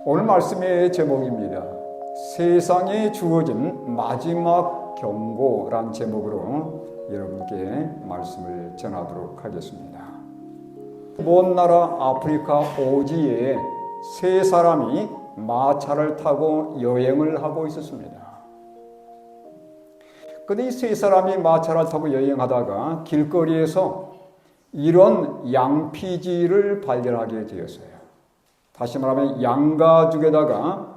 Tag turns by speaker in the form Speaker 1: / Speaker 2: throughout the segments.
Speaker 1: 오늘 말씀의 제목입니다. 세상에 주어진 마지막 경고란 제목으로 여러분께 말씀을 전하도록 하겠습니다. 먼 나라 아프리카 오지에 세 사람이 마차를 타고 여행을 하고 있었습니다. 그런데 이 세 사람이 마차를 타고 여행하다가 길거리에서 이런 양피지를 발견하게 되었어요. 다시 말하면 양가죽에다가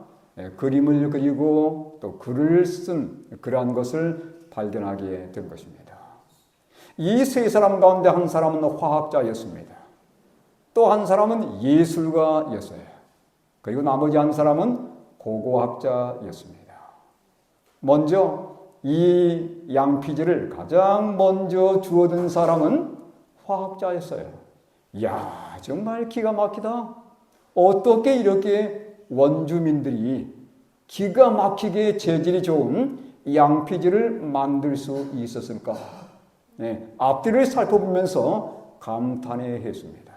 Speaker 1: 그림을 그리고 또 글을 쓴 그러한 것을 발견하게 된 것입니다. 이 세 사람 가운데 한 사람은 화학자였습니다. 또 한 사람은 예술가였어요. 그리고 나머지 한 사람은 고고학자였습니다. 먼저 이 양피지를 가장 먼저 주워든 사람은 화학자였어요. 이야, 정말 기가 막히다. 어떻게 이렇게 원주민들이 기가 막히게 재질이 좋은 양피지를 만들 수 있었을까? 앞뒤를 살펴보면서 감탄해 했습니다.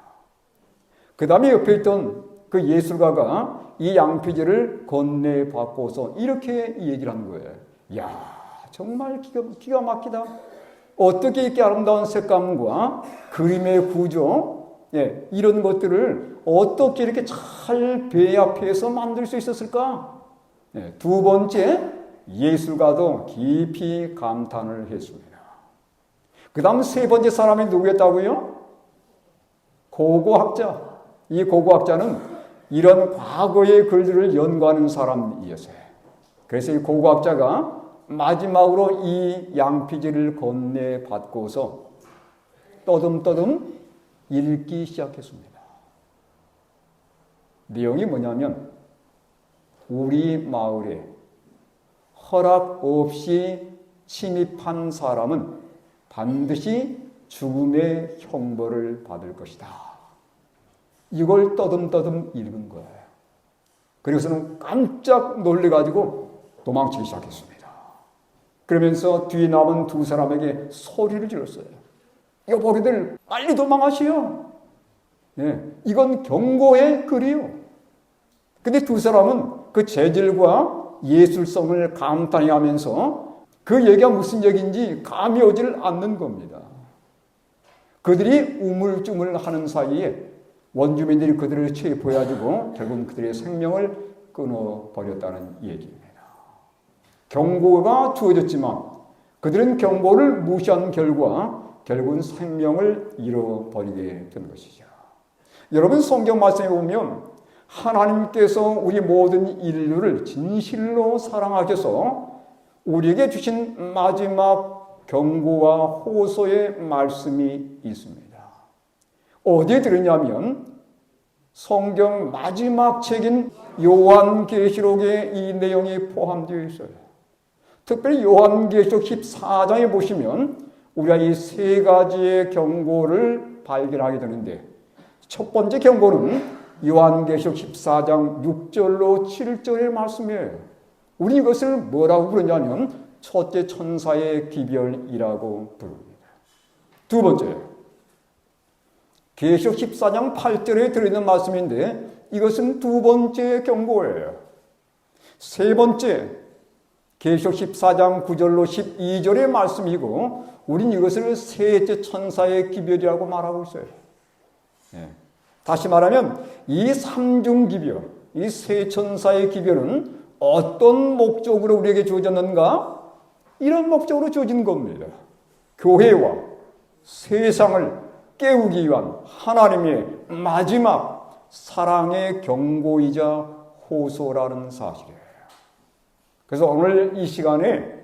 Speaker 1: 그 다음에 옆에 있던 그 예술가가 이 양피지를 건네받고서 이렇게 얘기를 하는 거예요. 이야, 정말 기가 막히다. 어떻게 이렇게 아름다운 색감과 그림의 구조, 이런 것들을 어떻게 이렇게 잘 배합해서 만들 수 있었을까? 두 번째, 예술가도 깊이 감탄을 했습니다. 그 다음 세 번째 사람이 누구였다고요? 고고학자. 이 고고학자는 이런 과거의 글들을 연구하는 사람이었어요. 그래서 이 고고학자가 마지막으로 이 양피지를 건네받고서 떠듬떠듬 읽기 시작했습니다. 내용이 뭐냐면 우리 마을에 허락 없이 침입한 사람은 반드시 죽음의 형벌을 받을 것이다. 이걸 떠듬떠듬 읽은 거예요. 그래서는 깜짝 놀래가지고 도망치기 시작했습니다. 그러면서 뒤에 남은 두 사람에게 소리를 질렀어요. 여보기들 빨리 도망하시오. 이건 경고의 글이요. 근데 두 사람은 그 재질과 예술성을 감탄해하면서 그 얘기가 무슨 얘기인지 감이 오질 않는 겁니다. 그들이 우물쭈물하는 사이에 원주민들이 그들을 체포해가지고 결국 그들의 생명을 끊어버렸다는 얘기입니다. 경고가 주어졌지만 그들은 경고를 무시한 결과 결국은 생명을 잃어버리게 된 것이죠. 여러분, 성경 말씀에 보면 하나님께서 우리 모든 인류를 진실로 사랑하셔서 우리에게 주신 마지막 경고와 호소의 말씀이 있습니다. 어디에 들으냐면 성경 마지막 책인 요한계시록에 이 내용이 포함되어 있어요. 특별히 요한계시록 14장에 보시면 우리가 이 세 가지의 경고를 발견하게 되는데, 첫 번째 경고는 요한계시록 14장 6절로 7절의 말씀이에요. 우리 이것을 뭐라고 부르냐면 첫째 천사의 기별이라고 부릅니다. 두 번째, 계시록 14장 8절에 들어있는 말씀인데 이것은 두 번째 경고예요. 세 번째, 계시록 14장 9절로 12절의 말씀이고 우린 이것을 셋째 천사의 기별이라고 말하고 있어요. 다시 말하면 이 삼중기별, 이 세 천사의 기별은 어떤 목적으로 우리에게 주어졌는가? 이런 목적으로 주어진 겁니다. 교회와 세상을 깨우기 위한 하나님의 마지막 사랑의 경고이자 호소라는 사실이에요. 그래서 오늘 이 시간에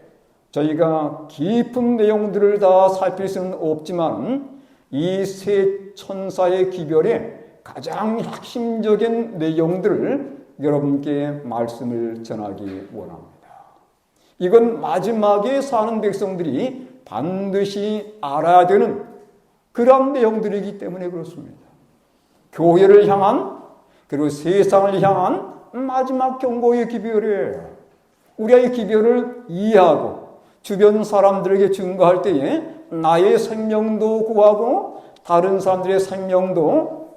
Speaker 1: 저희가 깊은 내용들을 다 살필 수는 없지만 이 세 천사의 기별의 가장 핵심적인 내용들을 여러분께 말씀을 전하기 원합니다. 이건 마지막에 사는 백성들이 반드시 알아야 되는 그런 내용들이기 때문에 그렇습니다. 교회를 향한 그리고 세상을 향한 마지막 경고의 기별이에요. 우리가 이 기별을 이해하고 주변 사람들에게 증거할 때에 나의 생명도 구하고 다른 사람들의 생명도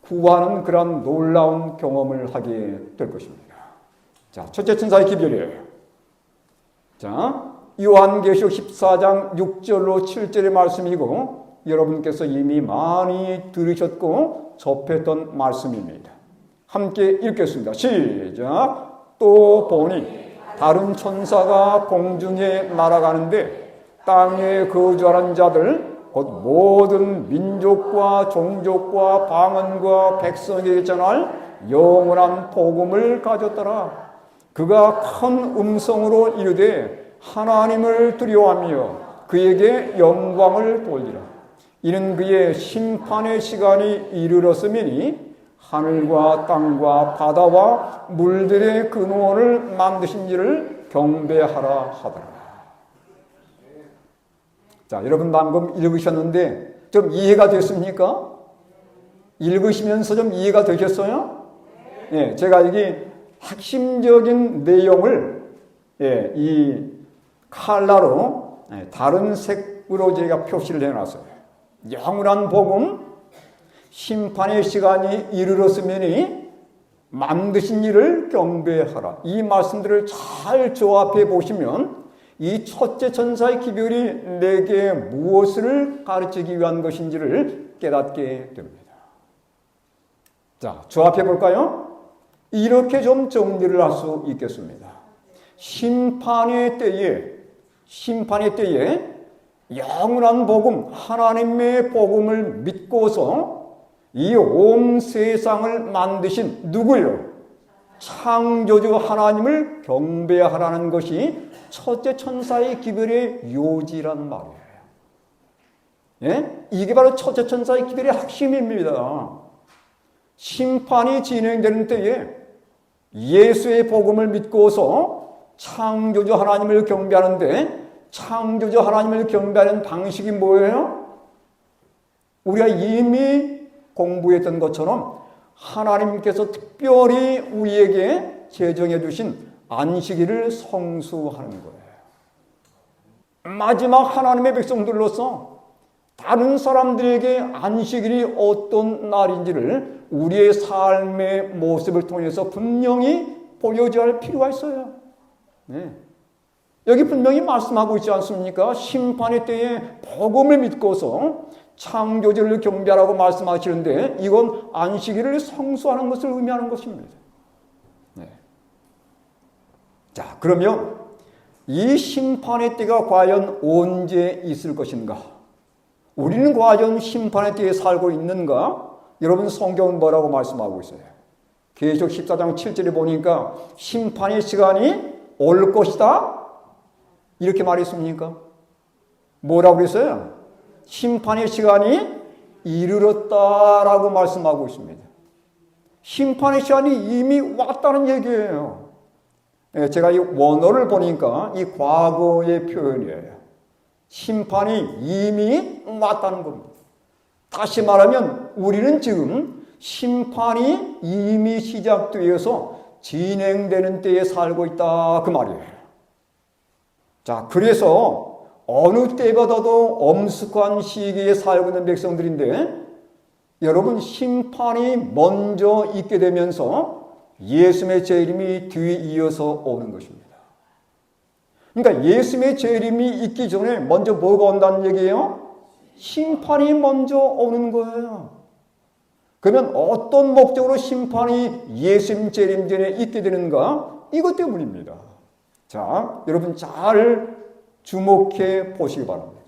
Speaker 1: 구하는 그런 놀라운 경험을 하게 될 것입니다. 자, 첫째 천사의 기별이에요. 자, 요한계시록 14장 6절로 7절의 말씀이고 여러분께서 이미 많이 들으셨고 접했던 말씀입니다. 함께 읽겠습니다. 시작. 또 보니 다른 천사가 공중에 날아가는데 땅에 거주하는 자들 곧 모든 민족과 종족과 방언과 백성에게 전할 영원한 복음을 가졌더라. 그가 큰 음성으로 이르되 하나님을 두려워하며 그에게 영광을 돌리라. 이는 그의 심판의 시간이 이르렀음이니 하늘과 땅과 바다와 물들의 근원을 만드신 이를 경배하라 하더라. 자, 여러분 방금 읽으셨는데 좀 이해가 됐습니까? 읽으시면서 좀 이해가 되셨어요? 예, 제가 이게 핵심적인 내용을 이 칼라로 다른 색으로 제가 표시를 해놨어요. 영원한 복음, 심판의 시간이 이르렀으니 만드신 이를 경배하라. 이 말씀들을 잘 조합해 보시면 이 첫째 천사의 기별이 내게 무엇을 가르치기 위한 것인지를 깨닫게 됩니다. 자, 조합해 볼까요? 이렇게 좀 정리를 할 수 있겠습니다. 심판의 때에 영원한 복음, 하나님의 복음을 믿고서 이 온 세상을 만드신 누구요? 창조주 하나님을 경배하라는 것이 첫째 천사의 기별의 요지란 말이에요. 예? 이게 바로 첫째 천사의 기별의 핵심입니다. 심판이 진행되는 때에 예수의 복음을 믿고서 창조주 하나님을 경배하는데 창조주 하나님을 경배하는 방식이 뭐예요? 우리가 이미 공부했던 것처럼 하나님께서 특별히 우리에게 제정해 주신 안식일을 성수하는 거예요. 마지막 하나님의 백성들로서 다른 사람들에게 안식일이 어떤 날인지를 우리의 삶의 모습을 통해서 분명히 보여줘야 할 필요가 있어요. 네. 여기 분명히 말씀하고 있지 않습니까? 심판의 때에 복음을 믿고서 창조주를 경배하라고 말씀하시는데 이건 안식일을 성수하는 것을 의미하는 것입니다. 네. 자, 그러면 이 심판의 때가 과연 언제 있을 것인가? 우리는 과연 심판의 때에 살고 있는가? 여러분 성경은 뭐라고 말씀하고 있어요? 계시록 14장 7절에 보니까 심판의 시간이 올 것이다? 이렇게 말했습니까? 뭐라고 그랬어요? 심판의 시간이 이르렀다라고 말씀하고 있습니다. 심판의 시간이 이미 왔다는 얘기예요. 제가 이 원어를 보니까 이 과거의 표현이에요. 심판이 이미 왔다는 겁니다. 다시 말하면 우리는 지금 심판이 이미 시작되어서 진행되는 때에 살고 있다 그 말이에요. 자, 그래서 어느 때보다도 엄숙한 시기에 살고 있는 백성들인데 여러분 심판이 먼저 있게 되면서 예수님의 재림이 뒤이어서 오는 것입니다. 그러니까 예수님의 재림이 있기 전에 먼저 뭐가 온다는 얘기예요? 심판이 먼저 오는 거예요. 그러면 어떤 목적으로 심판이 예수님 재림 전에 있게 되는가? 이것 때문입니다. 자, 여러분 잘 주목해 보시기 바랍니다.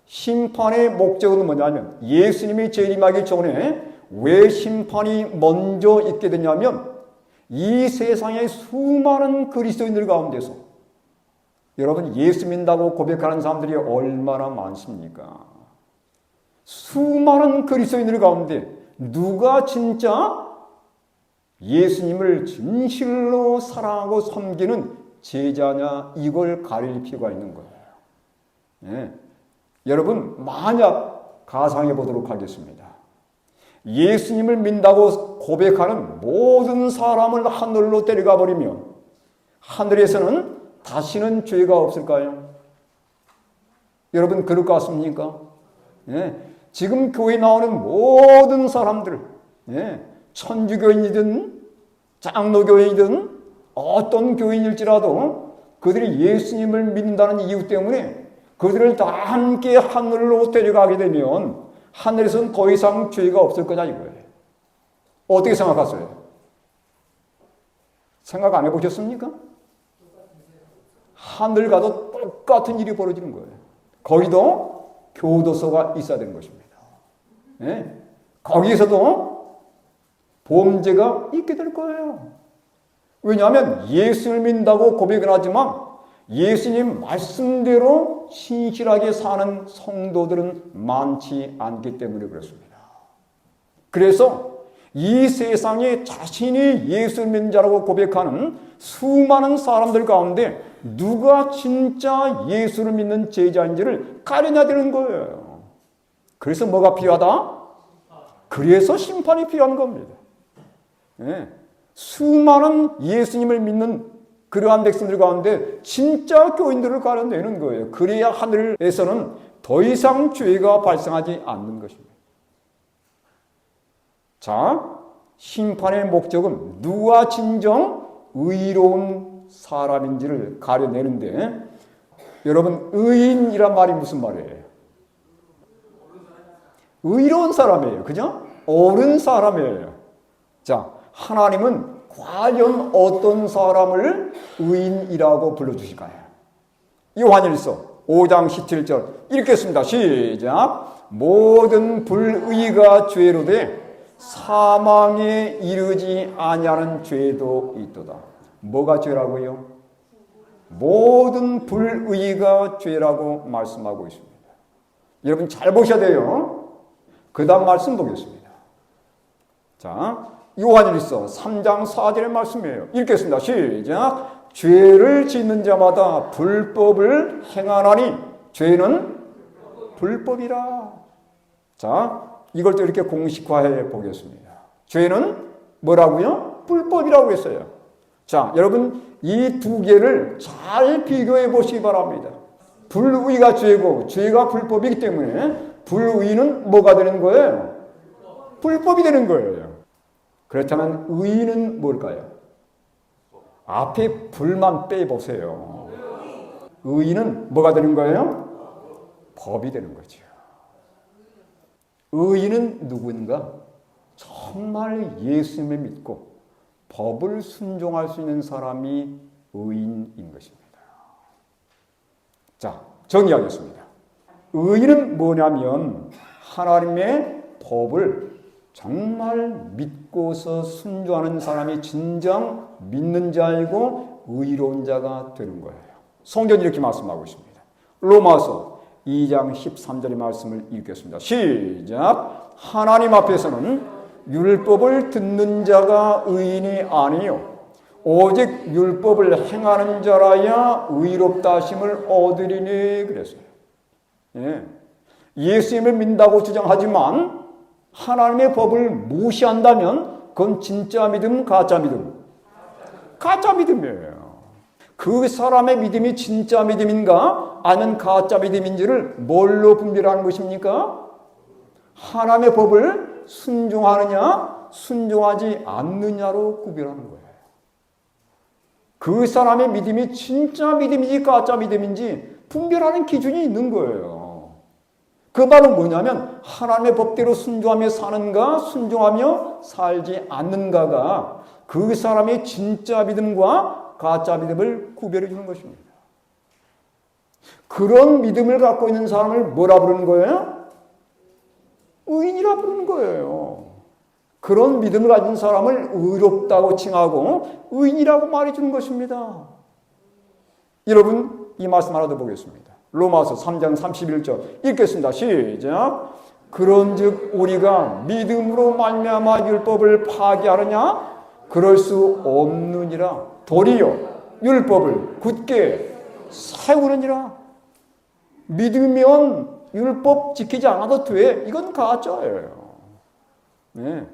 Speaker 1: 심판의 목적은 뭐냐면 예수님이 재림하기 전에 왜 심판이 먼저 있게 되냐면 이 세상의 수많은 그리스도인들 가운데서 여러분 예수 믿는다고 고백하는 사람들이 얼마나 많습니까? 수많은 그리스도인들 가운데 누가 진짜 예수님을 진실로 사랑하고 섬기는 제자냐 이걸 가릴 필요가 있는 거예요. 네. 여러분 만약 가상해 보도록 하겠습니다. 예수님을 믿는다고 고백하는 모든 사람을 하늘로 데려가 버리면 하늘에서는 다시는 죄가 없을까요? 여러분 그럴 것 같습니까? 네. 지금 교회에 나오는 모든 사람들 예, 천주교인이든 장로교인이든 어떤 교인일지라도 그들이 예수님을 믿는다는 이유 때문에 그들을 다 함께 하늘로 데려가게 되면 하늘에서는 더 이상 죄가 없을 거냐 이거예요. 어떻게 생각하세요? 생각 안 해보셨습니까? 하늘 가도 똑같은 일이 벌어지는 거예요. 거기도 교도소가 있어야 되는 것입니다. 네? 거기에서도 범죄가 있게 될 거예요. 왜냐하면 예수를 믿는다고 고백은 하지만 예수님 말씀대로 신실하게 사는 성도들은 많지 않기 때문에 그렇습니다. 그래서 이 세상에 자신이 예수를 믿는 자라고 고백하는 수많은 사람들 가운데 누가 진짜 예수를 믿는 제자인지를 가려내야 되는 거예요. 그래서 뭐가 필요하다? 그래서 심판이 필요한 겁니다. 네. 수많은 예수님을 믿는 그러한 백성들 가운데 진짜 교인들을 가려내는 거예요. 그래야 하늘에서는 더 이상 죄가 발생하지 않는 것입니다. 자, 심판의 목적은 누가 진정 의로운 사람인지를 가려내는데, 여러분, 의인이란 말이 무슨 말이에요? 의로운 사람이에요. 그죠? 옳은 사람이에요. 자, 하나님은 과연 어떤 사람을 의인이라고 불러주실까요? 요한일서 5장 17절 읽겠습니다. 시작. 모든 불의가 죄로 돼 사망에 이르지 아니하는 죄도 있도다. 뭐가 죄라고요? 모든 불의가 죄라고 말씀하고 있습니다. 여러분 잘 보셔야 돼요. 그 다음 말씀 보겠습니다. 자, 요한일서 3장 4절의 말씀이에요. 읽겠습니다. 시작. 죄를 짓는 자마다 불법을 행하나니 죄는 불법이라. 자, 이걸 또 이렇게 공식화해 보겠습니다. 죄는 뭐라고요? 불법이라고 했어요. 자, 여러분 이 두 개를 잘 비교해 보시기 바랍니다. 불의가 죄고 죄가 불법이기 때문에 불의는 뭐가 되는 거예요? 불법이 되는 거예요. 그렇다면 의는 뭘까요? 앞에 불만 빼보세요. 의는 뭐가 되는 거예요? 법이 되는 거죠. 의인은 누구인가? 정말 예수님을 믿고 법을 순종할 수 있는 사람이 의인인 것입니다. 자, 정리하겠습니다. 의인은 뭐냐면 하나님의 법을 정말 믿고서 순종하는 사람이 진정 믿는 자이고 의로운 자가 되는 거예요. 성경이 이렇게 말씀하고 있습니다. 로마서 2장 13절의 말씀을 읽겠습니다. 시작. 하나님 앞에서는 율법을 듣는 자가 의인이 아니요 오직 율법을 행하는 자라야 의롭다 하심을 얻으리니 그랬어요. 예. 예수님을 믿는다고 주장하지만 하나님의 법을 무시한다면 그건 진짜 믿음, 가짜 믿음? 가짜 믿음이에요. 그 사람의 믿음이 진짜 믿음인가 아니면 가짜 믿음인지를 뭘로 분별하는 것입니까? 하나님의 법을 순종하느냐 순종하지 않느냐로 구별하는 거예요. 그 사람의 믿음이 진짜 믿음인지 가짜 믿음인지 분별하는 기준이 있는 거예요. 그 말은 뭐냐면 하나님의 법대로 순종하며 사는가 순종하며 살지 않는가가 그 사람의 진짜 믿음과 가짜 믿음을 구별해 주는 것입니다. 그런 믿음을 갖고 있는 사람을 뭐라 부르는 거예요? 의인이라 부르는 거예요. 그런 믿음을 가진 사람을 의롭다고 칭하고 의인이라고 말해주는 것입니다. 여러분 이 말씀 하나 더 보겠습니다. 로마서 3장 31절 읽겠습니다. 시작. 그런즉 우리가 믿음으로 말미암아 율법을 파기하느냐? 그럴 수 없느니라. 도리어 율법을 굳게 세우느니라. 믿으면 율법 지키지 않아도 돼. 이건 가짜예요. 네.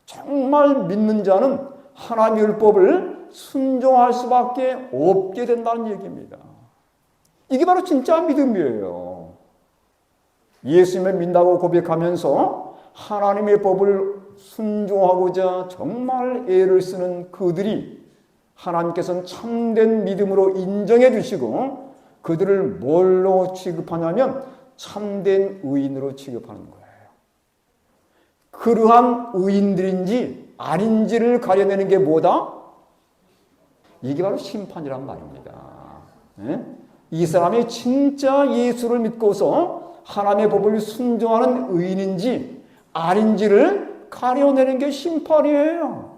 Speaker 1: 정말 믿는 자는 하나님의 율법을 순종할 수밖에 없게 된다는 얘기입니다. 이게 바로 진짜 믿음이에요. 예수님을 믿는다고 고백하면서 하나님의 법을 순종하고자 정말 애를 쓰는 그들이 하나님께서는 참된 믿음으로 인정해 주시고 그들을 뭘로 취급하냐면 참된 의인으로 취급하는 거예요. 그러한 의인들인지 아닌지를 가려내는 게 뭐다? 이게 바로 심판이란 말입니다. 네? 이 사람이 진짜 예수를 믿고서 하나님의 법을 순종하는 의인인지 아닌지를 가려내는 게 심판이에요.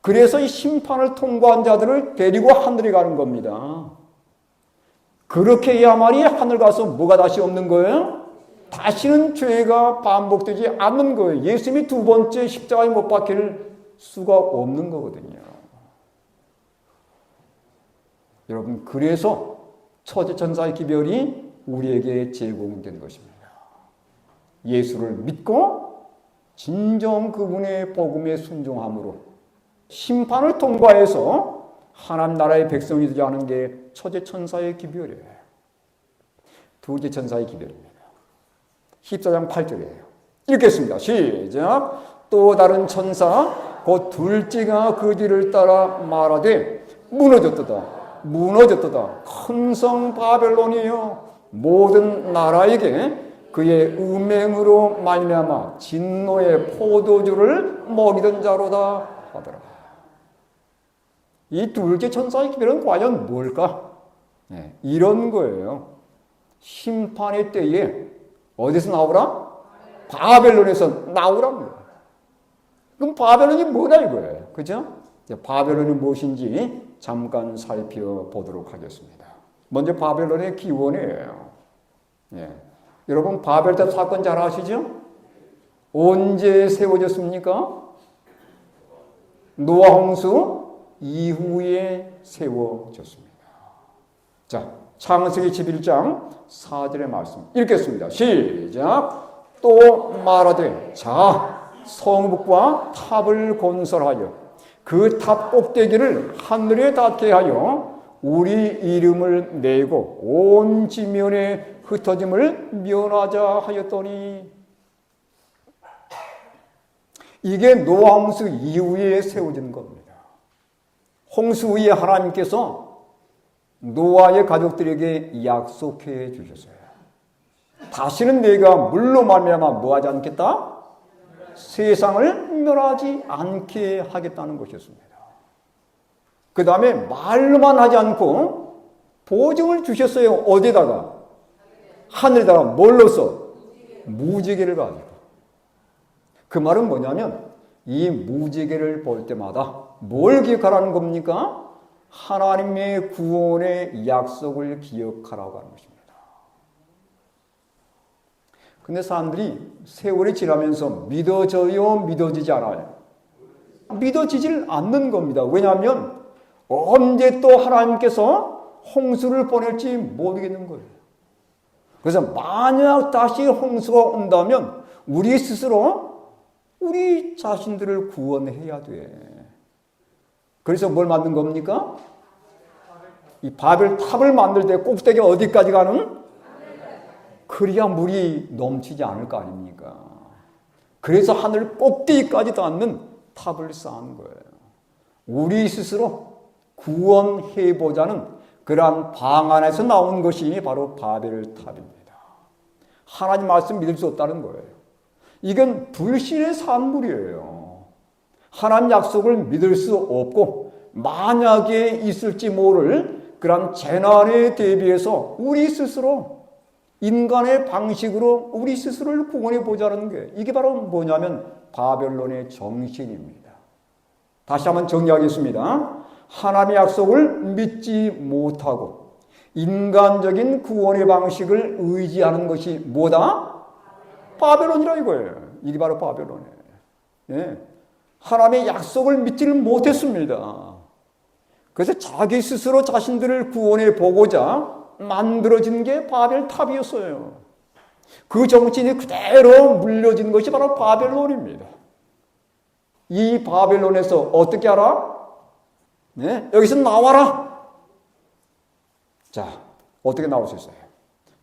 Speaker 1: 그래서 이 심판을 통과한 자들을 데리고 하늘에 가는 겁니다. 그렇게 해야만이 하늘 가서 뭐가 다시 없는 거예요? 다시는 죄가 반복되지 않는 거예요. 예수님이 두 번째 십자가에 못 박힐 수가 없는 거거든요. 여러분, 그래서 처제천사의 기별이 우리에게 제공된 것입니다. 예수를 믿고 진정 그분의 복음에 순종함으로 심판을 통과해서 하나님 나라의 백성이 되지 않은 게 처제천사의 기별이에요. 두째 천사의 기별입니다. 14장 8절이에요. 읽겠습니다. 시작. 또 다른 천사 곧 둘째가 그 뒤를 따라 말하되 무너졌도다. 무너졌도다. 큰 성 바벨론이요 모든 나라에게 그의 음행으로 말미암아 진노의 포도주를 먹이던 자로다 하더라. 이 둘째 천사의 기별은 과연 뭘까? 네, 이런 거예요. 심판의 때에 어디서 나오라? 바벨론에서 나오라는 거예요. 그럼 바벨론이 뭐냐 이거예요. 그죠? 바벨론이 무엇인지 잠깐 살펴보도록 하겠습니다. 먼저 바벨론의 기원이에요. 예. 여러분 바벨탑 사건 잘 아시죠? 언제 세워졌습니까? 노아 홍수 이후에 세워졌습니다. 자, 창세기 11장 4절의 말씀 읽겠습니다. 시작. 또 말하되 자 성읍과 탑을 건설하여 그 탑 꼭대기를 하늘에 닿게 하여 우리 이름을 내고 온 지면에 흩어짐을 면하자 하였더니 이게 노아 홍수 이후에 세워진 겁니다. 홍수 후에 하나님께서 노아의 가족들에게 약속해 주셨어요. 다시는 내가 물로 말미암아 뭐하지 않겠다? 세상을 멸하지 않게 하겠다는 것이었습니다. 그 다음에 말로만 하지 않고 보증을 주셨어요. 어디다가? 하늘에다가 뭘로써? 무지개를 가지고. 그 말은 뭐냐면 이 무지개를 볼 때마다 뭘 기억하라는 겁니까? 하나님의 구원의 약속을 기억하라고 하는 것입니다. 근데 사람들이 세월이 지나면서 믿어져요? 믿어지지 않아요? 믿어지질 않는 겁니다. 왜냐하면 언제 또 하나님께서 홍수를 보낼지 모르겠는 거예요. 그래서 만약 다시 홍수가 온다면 우리 스스로 우리 자신들을 구원해야 돼. 그래서 뭘 만든 겁니까? 이 바벨탑을 만들 때 꼭대기 어디까지 가는? 그래야 물이 넘치지 않을 거 아닙니까? 그래서 하늘 꼭대기까지 닿는 탑을 쌓은 거예요. 우리 스스로 구원해보자는 그러한 방안에서 나온 것이 바로 바벨탑입니다. 하나님 말씀 믿을 수 없다는 거예요. 이건 불신의 산물이에요. 하나님 약속을 믿을 수 없고 만약에 있을지 모를 그런 재난에 대비해서 우리 스스로 인간의 방식으로 우리 스스로를 구원해 보자는 게 이게 바로 뭐냐면 바벨론의 정신입니다. 다시 한번 정리하겠습니다. 하나님의 약속을 믿지 못하고 인간적인 구원의 방식을 의지하는 것이 뭐다? 바벨론이라 이거예요. 이게 바로 바벨론이에요. 예. 하나님의 약속을 믿지를 못했습니다. 그래서 자기 스스로 자신들을 구원해 보고자 만들어진 게 바벨탑이었어요. 그 정신이 그대로 물려진 것이 바로 바벨론입니다. 이 바벨론에서 어떻게 알아? 네, 여기서 나와라. 자, 어떻게 나올 수 있어요?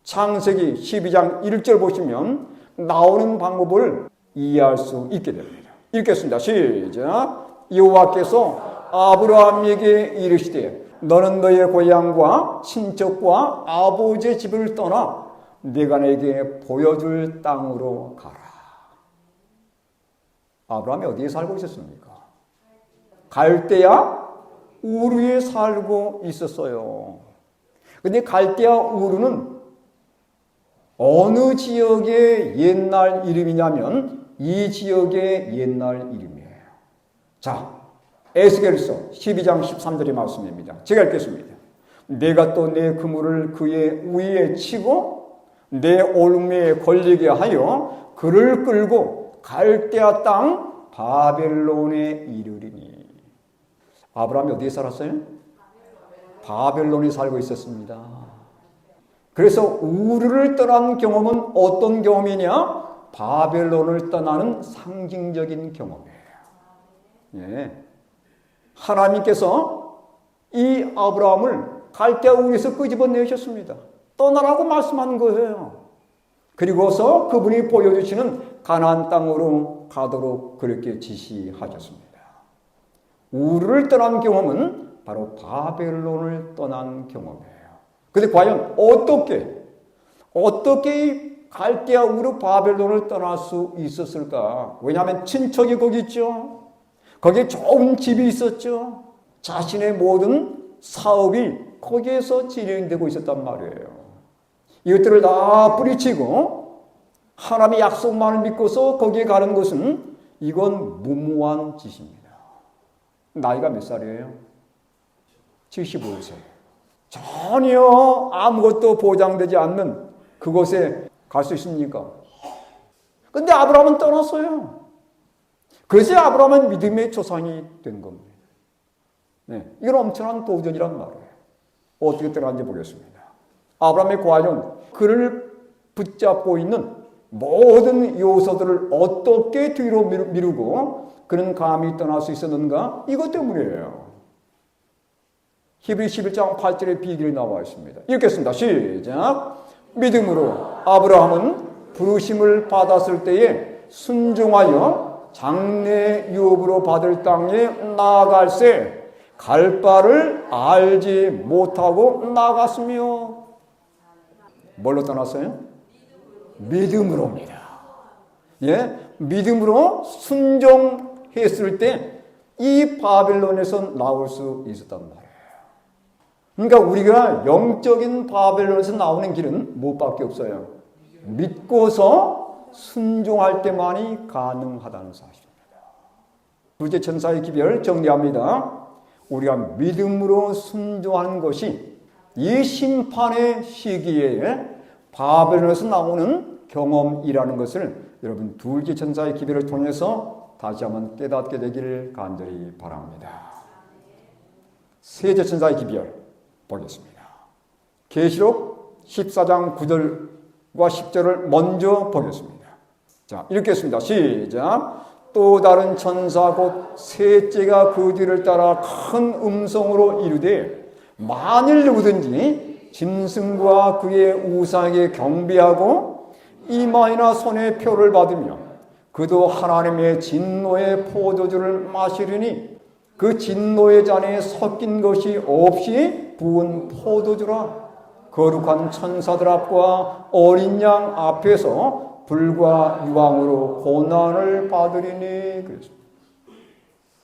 Speaker 1: 창세기 12장 1절 보시면 나오는 방법을 이해할 수 있게 됩니다. 읽겠습니다. 시작. 여호와께서 아브라함에게 이르시되 너는 너의 고향과 친척과 아버지의 집을 떠나 내가 내게 보여줄 땅으로 가라. 아브라함이 어디에 살고 있었습니까? 갈대아 우르에 살고 있었어요. 근데 갈대아 우르는 어느 지역의 옛날 이름이냐면 이 지역의 옛날 이름이에요. 자, 에스겔서 12장 13절의 말씀입니다. 제가 읽겠습니다. 내가 또 내 그물을 그의 위에 치고 내 올무에 걸리게 하여 그를 끌고 갈대아 땅 바벨론에 이르리니. 아브라함이 어디에 살았어요? 바벨론에 살고 있었습니다. 그래서 우르를 떠난 경험은 어떤 경험이냐? 바벨론을 떠나는 상징적인 경험이에요. 예. 하나님께서 이 아브라함을 갈대아 우르에서 끄집어내셨습니다. 떠나라고 말씀한 거예요. 그리고서 그분이 보여주시는 가나안 땅으로 가도록 그렇게 지시하셨습니다. 우르를 떠난 경험은 바로 바벨론을 떠난 경험이에요. 그런데 과연 어떻게 갈대아 우르 바벨론을 떠날 수 있었을까? 왜냐하면 친척이 거기 있죠. 거기에 좋은 집이 있었죠. 자신의 모든 사업이 거기에서 진행되고 있었단 말이에요. 이것들을 다 뿌리치고 하나님의 약속만을 믿고서 거기에 가는 것은 이건 무모한 짓입니다. 나이가 몇 살이에요? 75세. 전혀 아무것도 보장되지 않는 그곳에 갈 수 있습니까? 근데 아브라함은 떠났어요. 그래서 아브라함은 믿음의 조상이 된 겁니다. 네, 이건 엄청난 도전이란 말이에요. 어떻게 떠났는지 보겠습니다. 아브라함의 과연 그를 붙잡고 있는 모든 요소들을 어떻게 뒤로 미루고 그는 감히 떠날 수 있었는가? 이것 때문이에요. 히브리 11장 8절에 비결이 나와 있습니다. 읽겠습니다. 시작. 믿음으로 아브라함은 부르심을 받았을 때에 순종하여 장래 유업으로 받을 땅에 나아갈새 갈 바를 알지 못하고 나갔으며. 뭘로 떠났어요? 믿음으로입니다. 예, 믿음으로 순종했을 때 이 바벨론에서 나올 수 있었단 말이에요. 그러니까 우리가 영적인 바벨론에서 나오는 길은 무엇밖에 없어요? 믿고서 순종할 때만이 가능하다는 사실입니다. 둘째 천사의 기별 정리합니다. 우리가 믿음으로 순종하는 것이 이 심판의 시기에 바벨론에서 나오는 경험이라는 것을 여러분 둘째 천사의 기별을 통해서 다시 한번 깨닫게 되기를 간절히 바랍니다. 셋째 천사의 기별 보겠습니다. 계시록 14장 9절과 10절을 먼저 보겠습니다. 자, 읽겠습니다. 시작. 또 다른 천사 곧 셋째가 그 뒤를 따라 큰 음성으로 이르되 만일 누구든지 짐승과 그의 우상에게 경배하고 이마이나 손에 표를 받으며 그도 하나님의 진노의 포도주를 마시리니 그 진노의 잔에 섞인 것이 없이 부은 포도주라. 거룩한 천사들 앞과 어린 양 앞에서 불과 유황으로 고난을 받으리니. 그랬습니다.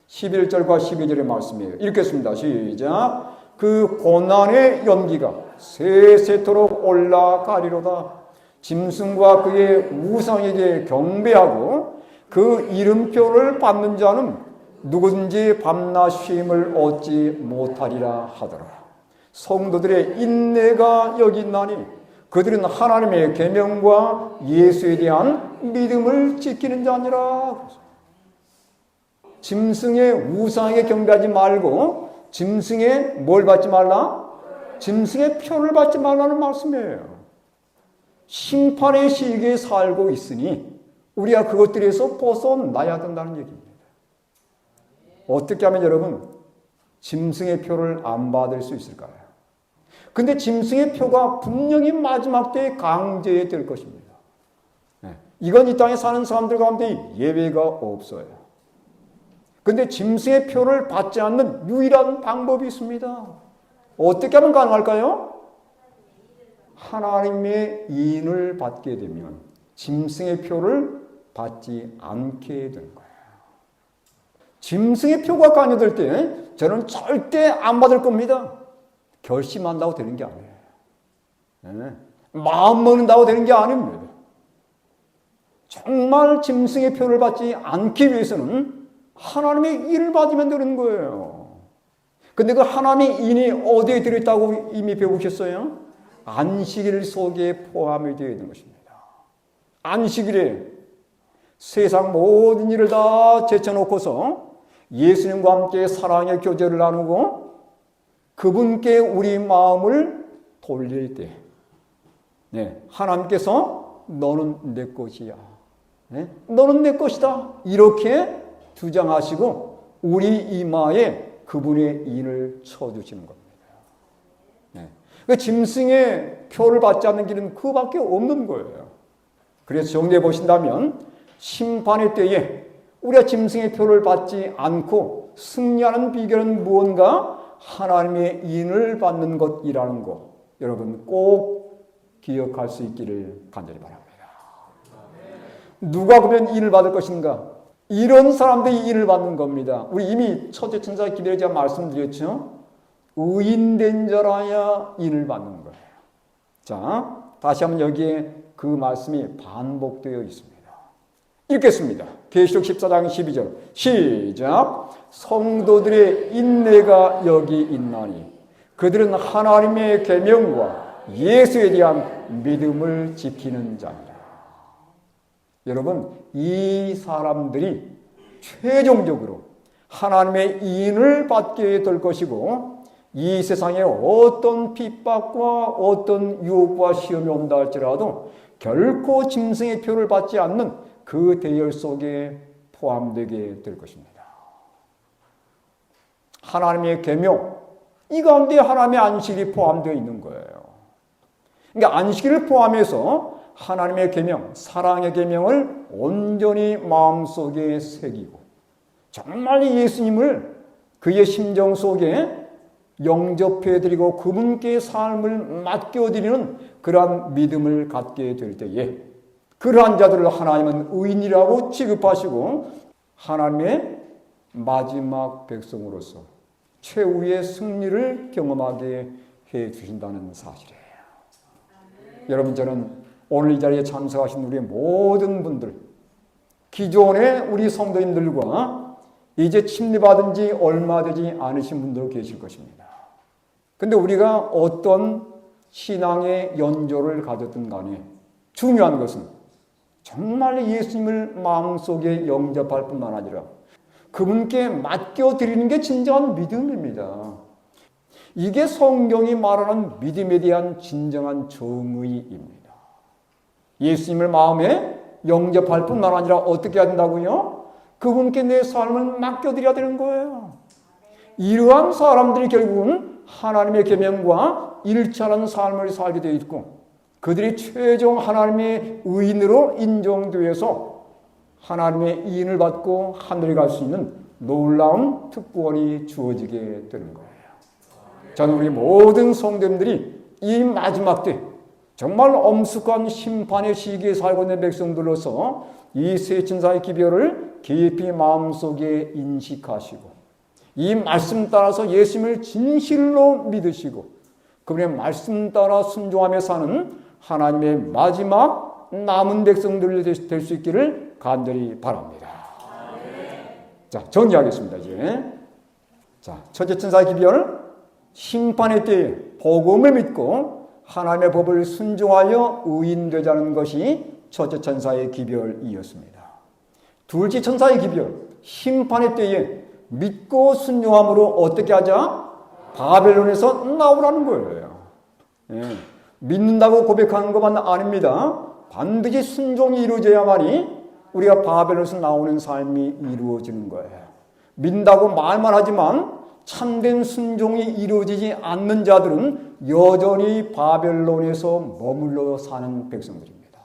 Speaker 1: 11절과 12절의 말씀이에요. 읽겠습니다. 시작. 그 고난의 연기가 세세토록 올라가리로다. 짐승과 그의 우상에게 경배하고 그 이름표를 받는 자는 누구든지 밤낮 쉼을 얻지 못하리라 하더라. 성도들의 인내가 여기 있나니 그들은 하나님의 계명과 예수에 대한 믿음을 지키는 자니라. 짐승의 우상에게 경배하지 말고 짐승의 뭘 받지 말라? 짐승의 표를 받지 말라는 말씀이에요. 심판의 시기에 살고 있으니 우리가 그것들에서 벗어나야 된다는 얘기입니다. 어떻게 하면 여러분 짐승의 표를 안 받을 수 있을까요? 근데 짐승의 표가 분명히 마지막 때에 강제될 것입니다. 네. 이건 이 땅에 사는 사람들 가운데 예외가 없어요. 근데 짐승의 표를 받지 않는 유일한 방법이 있습니다. 어떻게 하면 가능할까요? 하나님의 인을 받게 되면 짐승의 표를 받지 않게 되는 거예요. 짐승의 표가 관여될 때 저는 절대 안 받을 겁니다. 결심한다고 되는 게 아니에요. 네. 마음 먹는다고 되는 게 아닙니다. 정말 짐승의 표를 받지 않기 위해서는 하나님의 인을 받으면 되는 거예요. 근데 그 하나님의 인이 어디에 들어있다고 이미 배우셨어요? 안식일 속에 포함이 되어 있는 것입니다. 안식일에 세상 모든 일을 다 제쳐놓고서 예수님과 함께 사랑의 교제를 나누고 그분께 우리 마음을 돌릴 때 하나님께서 너는 내 것이야. 너는 내 것이다. 이렇게 주장하시고 우리 이마에 그분의 인을 쳐주시는 겁니다. 그 짐승의 표를 받지 않는 길은 그밖에 없는 거예요. 그래서 정리해 보신다면 심판의 때에 우리가 짐승의 표를 받지 않고 승리하는 비결은 무언가? 하나님의 인을 받는 것이라는 것 여러분 꼭 기억할 수 있기를 간절히 바랍니다. 누가 그러면 인을 받을 것인가? 이런 사람들이 인을 받는 겁니다. 우리 이미 첫째 천사 기도에 제가 말씀드렸죠. 의인된 자라야 인을 받는 거예요. 자, 다시 한번 여기에 그 말씀이 반복되어 있습니다. 읽겠습니다. 계시록 14장 12절 시작. 성도들의 인내가 여기 있나니 그들은 하나님의 계명과 예수에 대한 믿음을 지키는 자니라. 여러분, 이 사람들이 최종적으로 하나님의 인을 받게 될 것이고 이 세상에 어떤 핍박과 어떤 유혹과 시험이 온다 할지라도 결코 짐승의 표를 받지 않는 그 대열 속에 포함되게 될 것입니다. 하나님의 계명, 이 가운데 하나님의 안식일이 포함되어 있는 거예요. 그러니까 안식일을 포함해서 하나님의 계명, 사랑의 계명을 온전히 마음속에 새기고 정말 예수님을 그의 심정 속에 영접해드리고 그분께 삶을 맡겨드리는 그러한 믿음을 갖게 될 때에 그러한 자들을 하나님은 의인이라고 취급하시고 하나님의 마지막 백성으로서 최후의 승리를 경험하게 해주신다는 사실이에요. 여러분, 저는 오늘 이 자리에 참석하신 우리 모든 분들, 기존의 우리 성도님들과 이제 침례받은 지 얼마 되지 않으신 분도 계실 것입니다. 근데 우리가 어떤 신앙의 연조를 가졌든 간에 중요한 것은 정말 예수님을 마음속에 영접할 뿐만 아니라 그분께 맡겨드리는 게 진정한 믿음입니다. 이게 성경이 말하는 믿음에 대한 진정한 정의입니다. 예수님을 마음에 영접할 뿐만 아니라 어떻게 해야 된다고요? 그분께 내 삶을 맡겨드려야 되는 거예요. 이러한 사람들이 결국은 하나님의 계명과 일치하는 삶을 살게 되어 있고 그들이 최종 하나님의 의인으로 인정되어서 하나님의 이인을 받고 하늘에 갈 수 있는 놀라운 특권이 주어지게 되는 거예요. 저는 우리 모든 성도님들이 이 마지막 때 정말 엄숙한 심판의 시기에 살고 있는 백성들로서 이 세 천사의 기별을 깊이 마음속에 인식하시고 이 말씀 따라서 예수님을 진실로 믿으시고 그분의 말씀 따라 순종하며 사는 하나님의 마지막 남은 백성들이 될 수 있기를 간절히 바랍니다. 자, 정리하겠습니다. 이제 자, 첫째 천사의 기별, 심판의 때에 복음을 믿고 하나님의 법을 순종하여 의인 되자는 것이 첫째 천사의 기별이었습니다. 둘째 천사의 기별, 심판의 때에 믿고 순종함으로 어떻게 하자? 바벨론에서 나오라는 거예요. 예. 믿는다고 고백하는 것만 아닙니다. 반드시 순종이 이루어져야만이 우리가 바벨론에서 나오는 삶이 이루어지는 거예요. 믿는다고 말만 하지만 참된 순종이 이루어지지 않는 자들은 여전히 바벨론에서 머물러 사는 백성들입니다.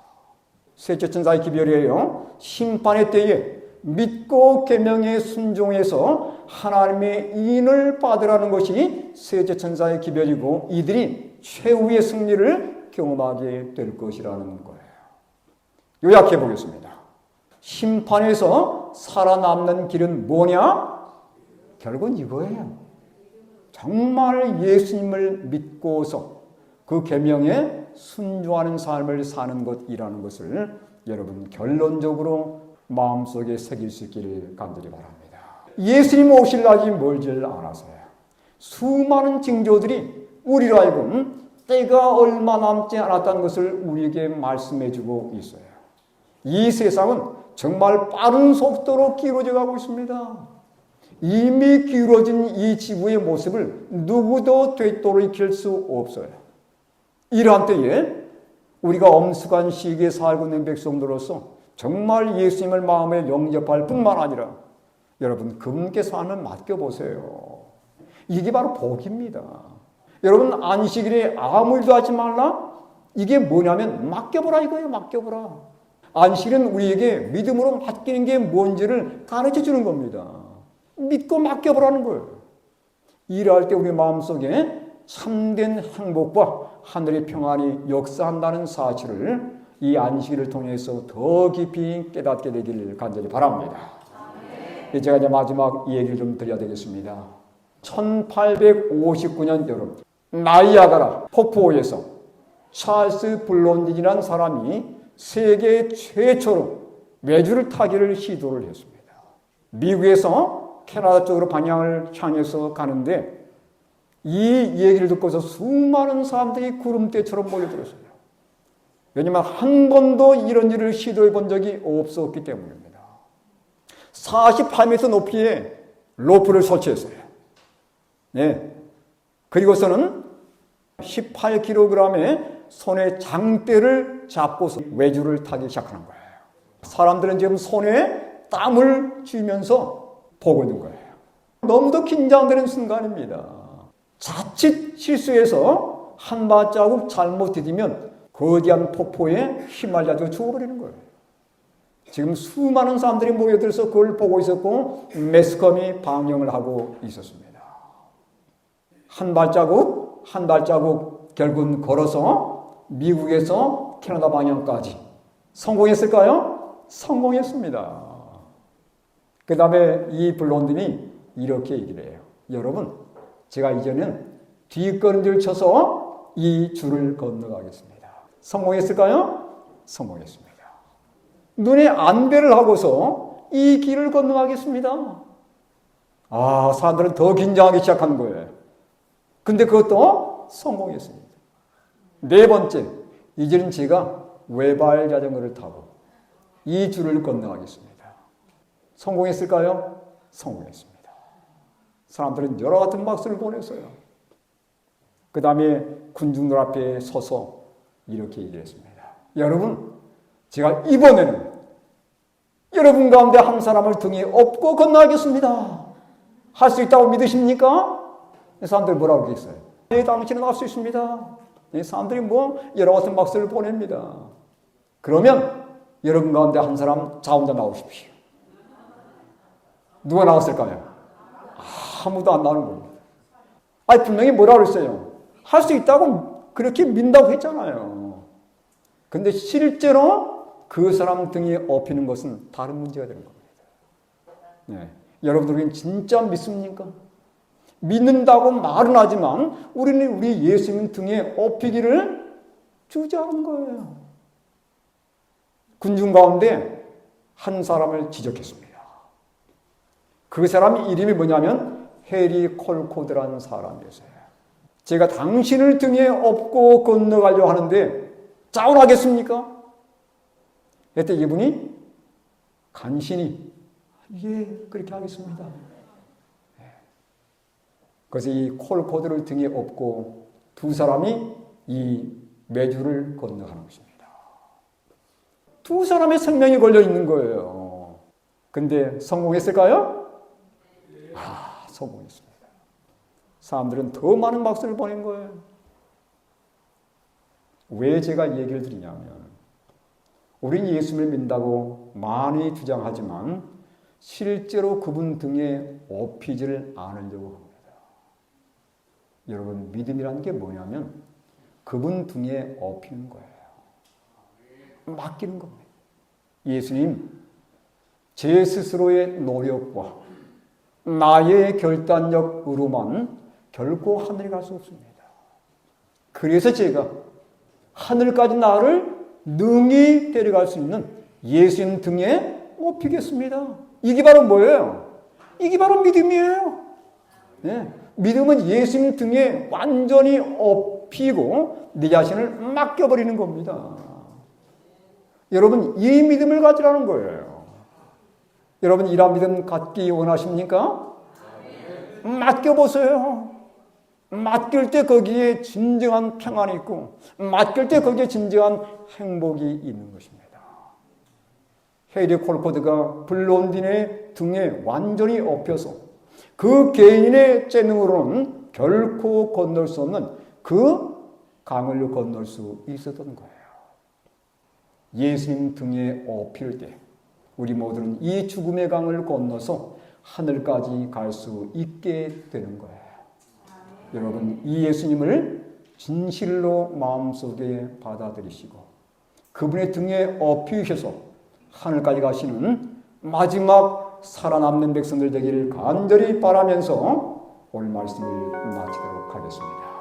Speaker 1: 셋째 천사의 기별이에요. 심판의 때에 믿고 계명에 순종해서 하나님의 인을 받으라는 것이 셋째 천사의 기별이고 이들이 최후의 승리를 경험하게 될 것이라는 거예요. 요약해 보겠습니다. 심판에서 살아남는 길은 뭐냐? 결국은 이거예요. 정말 예수님을 믿고서 그 계명에 순종하는 삶을 사는 것이라는 것을 여러분 결론적으로 마음속에 새길 수 있기를 간절히 바랍니다. 예수님 오실 날이 멀지 않아서요. 수많은 징조들이 우리로 하여금 때가 얼마 남지 않았다는 것을 우리에게 말씀해주고 있어요. 이 세상은 정말 빠른 속도로 기울어져 가고 있습니다. 이미 기울어진 이 지구의 모습을 누구도 되돌이킬 수 없어요. 이러한 때에 우리가 엄숙한 시기에 살고 있는 백성들로서 정말 예수님을 마음에 영접할 뿐만 아니라 여러분 그분께서 하는 맡겨보세요. 이게 바로 복입니다. 여러분 안식일에 아무 일도 하지 말라? 이게 뭐냐면 맡겨보라 이거예요. 맡겨보라. 안식일은 우리에게 믿음으로 맡기는 게 뭔지를 가르쳐 주는 겁니다. 믿고 맡겨보라는 거예요. 일할 때 우리 마음속에 참된 행복과 하늘의 평안이 역사한다는 사실을 이 안식일을 통해서 더 깊이 깨닫게 되기를 간절히 바랍니다. 제가 이제 마지막 얘기를 좀 드려야 되겠습니다. 1859년 여름 나이아가라 폭포에서 찰스 블론딘이라는 사람이 세계 최초로 외주를 타기를 시도를 했습니다. 미국에서 캐나다 쪽으로 방향을 향해서 가는데 이 얘기를 듣고서 수많은 사람들이 구름대처럼 몰려들었어요. 왜냐하면 한 번도 이런 일을 시도해 본 적이 없었기 때문입니다. 48m 높이의 로프를 설치했어요. 네. 그리고서는 18kg의 손에 장대를 잡고서 외주를 타기 시작하는 거예요. 사람들은 지금 손에 땀을 쥐면서 보고 있는 거예요. 너무도 긴장되는 순간입니다. 자칫 실수해서 한 발자국 잘못 디디면 거대한 폭포에 휘말려서 죽어버리는 거예요. 지금 수많은 사람들이 모여들어서 그걸 보고 있었고 매스컴이 방영을 하고 있었습니다. 한 발자국 한 발자국 결국은 걸어서 미국에서 캐나다 방향까지 성공했을까요? 성공했습니다. 그 다음에 이 블론딘이 이렇게 얘기를 해요. 여러분, 제가 이제는 뒷걸음질 쳐서 이 줄을 건너가겠습니다. 성공했을까요? 성공했습니다. 눈에 안배를 하고서 이 길을 건너가겠습니다. 아, 사람들은 더 긴장하기 시작한 거예요. 근데 그것도 성공했습니다. 네 번째, 이제는 제가 외발 자전거를 타고 이 줄을 건너가겠습니다. 성공했을까요? 성공했습니다. 사람들은 여러 같은 박수를 보냈어요. 그 다음에 군중들 앞에 서서 이렇게 얘기했습니다. 여러분, 제가 이번에는 여러분 가운데 한 사람을 등에 업고 건너가겠습니다. 할 수 있다고 믿으십니까? 사람들이 뭐라고 그랬어요? 네, 당신은 할 수 있습니다. 네, 사람들이 여러 같은 박수를 보냅니다. 그러면 여러분 가운데 한 사람 자 혼자 나오십시오. 누가 나왔을까요? 아무도 안 나오는 겁니다. 아니, 분명히 뭐라고 그랬어요? 할 수 있다고 그렇게 민다고 했잖아요. 근데 실제로 그 사람 등에 업히는 것은 다른 문제가 되는 겁니다. 네. 여러분들은 진짜 믿습니까? 믿는다고 말은 하지만 우리는 우리 예수님 등에 업히기를 주저하는 거예요. 군중 가운데 한 사람을 지적했습니다. 그 사람 이름이 뭐냐면 해리 콜코드라는 사람이었어요. 제가 당신을 등에 업고 건너가려고 하는데 자원하겠습니까? 그때 이분이 간신히 예, 그렇게 하겠습니다. 그래서 이 콜코드를 등에 업고 두 사람이 이 매주를 건너가는 것입니다. 두 사람의 생명이 걸려 있는 거예요. 근데 성공했을까요? 성공했습니다. 사람들은 더 많은 박수를 보낸 거예요. 왜 제가 이 얘기를 드리냐면 우린 예수님을 믿는다고 많이 주장하지만 실제로 그분 등에 업히지를 않으려고 합니다. 여러분, 믿음이라는 게 뭐냐면 그분 등에 업히는 거예요. 맡기는 겁니다. 예수님, 제 스스로의 노력과 나의 결단력으로만 결코 하늘에 갈 수 없습니다. 그래서 제가 하늘까지 나를 능히 데려갈 수 있는 예수님 등에 업히겠습니다. 이게 바로 뭐예요? 이게 바로 믿음이에요. 네. 믿음은 예수님 등에 완전히 업히고 내 자신을 맡겨버리는 겁니다. 여러분, 이 믿음을 가지라는 거예요. 여러분, 이런 믿음 갖기 원하십니까? 맡겨보세요. 맡길 때 거기에 진정한 평안이 있고 맡길 때 거기에 진정한 행복이 있는 것입니다. 헤이리 콜포드가 블론딘의 등에 완전히 업혀서 그 개인의 재능으로는 결코 건널 수 없는 그 강을 건널 수 있었던 거예요. 예수님 등에 업힐 때 우리 모두는 이 죽음의 강을 건너서 하늘까지 갈 수 있게 되는 거예요. 여러분, 이 예수님을 진실로 마음속에 받아들이시고 그분의 등에 업히셔서 하늘까지 가시는 마지막 살아남는 백성들 되기를 간절히 바라면서 오늘 말씀을 마치도록 하겠습니다.